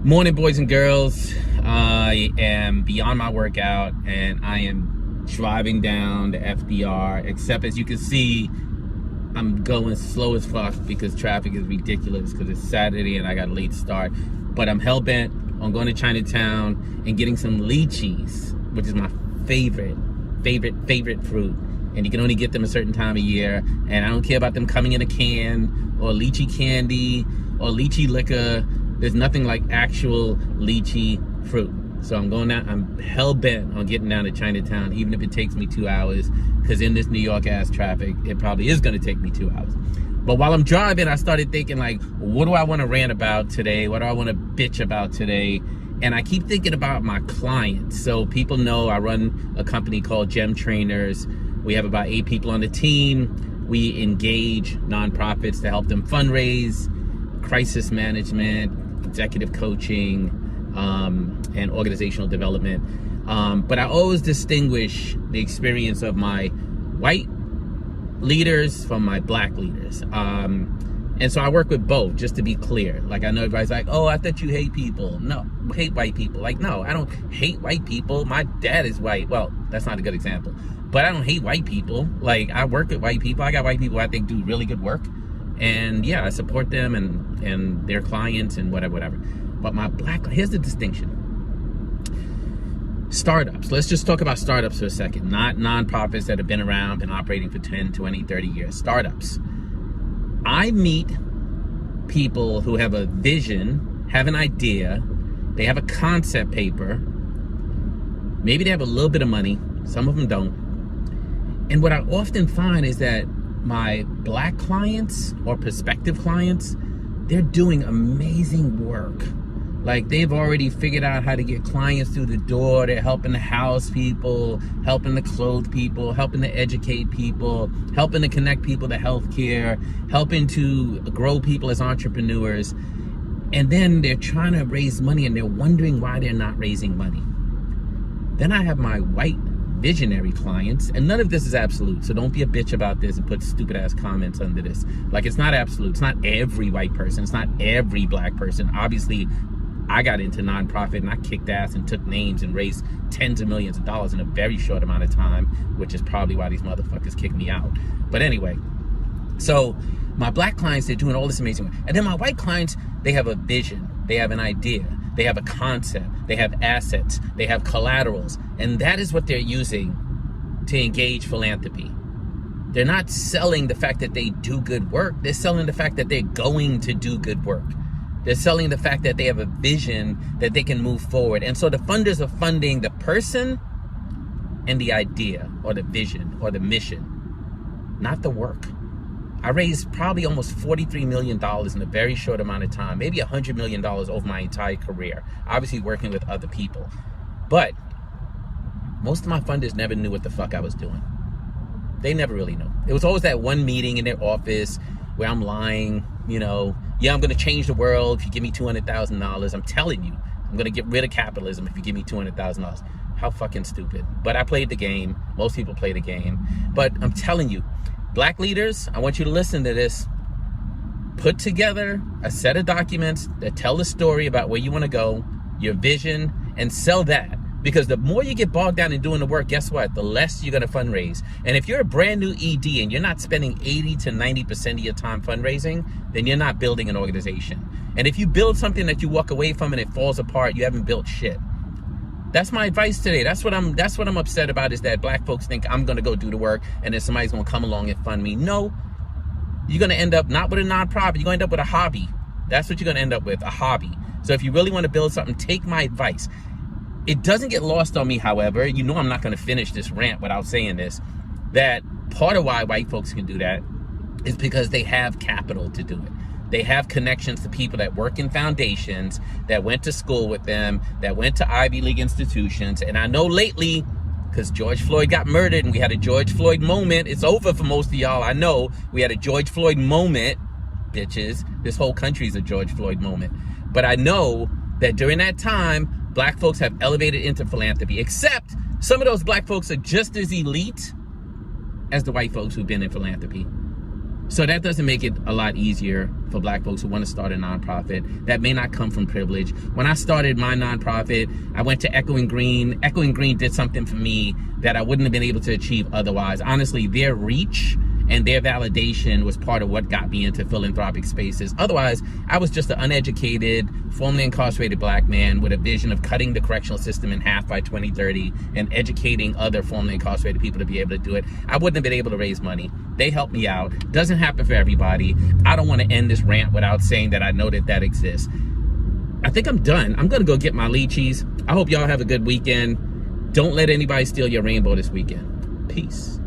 Morning, boys and girls. I am beyond my workout and I am driving down the FDR, except as you can see, I'm going slow as fuck because traffic is ridiculous because it's Saturday and I got a late start. But I'm hell-bent on going to Chinatown and getting some lychees, which is my favorite fruit. And you can only get them a certain time of year. And I don't care about them coming in a can or lychee candy or lychee liquor. There's nothing like actual lychee fruit. So I'm going down, I'm hell-bent on getting down to Chinatown, even if it takes me 2 hours, because in this New York ass traffic, it probably is gonna take me 2 hours. But while I'm driving, I started thinking like, what do I wanna rant about today? What do I wanna bitch about today? And I keep thinking about my clients. So people know I run a company called Gem Trainers. We have about 8 people on the team. We engage nonprofits to help them fundraise, crisis management, executive coaching, and organizational development. But I always distinguish the experience of my white leaders from my black leaders. And so I work with both, just to be clear. Like, I know everybody's like, oh, I thought you hate people. No, hate white people. Like, no, I don't hate white people. My dad is white. Well, that's not a good example. But I don't hate white people. Like, I work with white people. I got white people I think do really good work. And yeah, I support them and their clients and whatever. But my black, here's the distinction. Startups, let's just talk about startups for a second, not nonprofits that have been around, been operating for 10, 20, 30 years, startups. I meet people who have a vision, have an idea, they have a concept paper, maybe they have a little bit of money, some of them don't. And what I often find is that my black clients or prospective clients, they're doing amazing work. Like, they've already figured out how to get clients through the door. They're helping to house people, helping to clothe people, helping to educate people, helping to connect people to healthcare, helping to grow people as entrepreneurs. And then they're trying to raise money and they're wondering why they're not raising money. Then I have my white visionary clients, and none of this is absolute, so don't be a bitch about this and put stupid ass comments under this. Like, it's not absolute. It's not every white person. It's not every black person. Obviously, I got into nonprofit and I kicked ass and took names and raised tens of millions of dollars in a very short amount of time, which is probably why these motherfuckers kicked me out. But anyway, so my black clients, they're doing all this amazing work. And then my white clients, they have a vision, they have an idea, they have a concept, they have assets, they have collaterals, and that is what they're using to engage philanthropy. They're not selling the fact that they do good work, they're selling the fact that they're going to do good work. They're selling the fact that they have a vision that they can move forward. And so the funders are funding the person and the idea or the vision or the mission, not the work. I raised probably almost $43 million in a very short amount of time, maybe $100 million over my entire career, obviously working with other people. But most of my funders never knew what the fuck I was doing. They never really knew. It was always that one meeting in their office where I'm lying, you know, yeah, I'm gonna change the world if you give me $200,000. I'm telling you, I'm gonna get rid of capitalism if you give me $200,000. How fucking stupid. But I played the game. Most people play the game. But I'm telling you, black leaders, I want you to listen to this. Put together a set of documents that tell the story about where you want to go, your vision, and sell that. Because the more you get bogged down in doing the work, guess what? The less you're going to fundraise. And if you're a brand new ED and you're not spending 80 to 90% of your time fundraising, then you're not building an organization. And if you build something that you walk away from and it falls apart, you haven't built shit. That's my advice today. That's what I'm upset about, is that black folks think I'm gonna go do the work and then somebody's gonna come along and fund me. No, you're gonna end up not with a nonprofit, you're gonna end up with a hobby. That's what you're gonna end up with, a hobby. So if you really wanna build something, take my advice. It doesn't get lost on me, however, you know I'm not gonna finish this rant without saying this, that part of why white folks can do that is because they have capital to do it. They have connections to people that work in foundations, that went to school with them, that went to Ivy League institutions. And I know lately, because George Floyd got murdered and we had a George Floyd moment, it's over for most of y'all. I know we had a George Floyd moment, bitches. This whole country's a George Floyd moment. But I know that during that time, black folks have elevated into philanthropy, except some of those black folks are just as elite as the white folks who've been in philanthropy. So that doesn't make it a lot easier for black folks who want to start a nonprofit. That may not come from privilege. When I started my nonprofit, I went to Echoing Green. Echoing Green did something for me that I wouldn't have been able to achieve otherwise. Honestly, their reach and their validation was part of what got me into philanthropic spaces. Otherwise, I was just an uneducated, formerly incarcerated black man with a vision of cutting the correctional system in half by 2030 and educating other formerly incarcerated people to be able to do it. I wouldn't have been able to raise money. They helped me out. Doesn't happen for everybody. I don't want to end this rant without saying that I know that exists. I think I'm done. I'm gonna go get my lychees. I hope y'all have a good weekend. Don't let anybody steal your rainbow this weekend. Peace.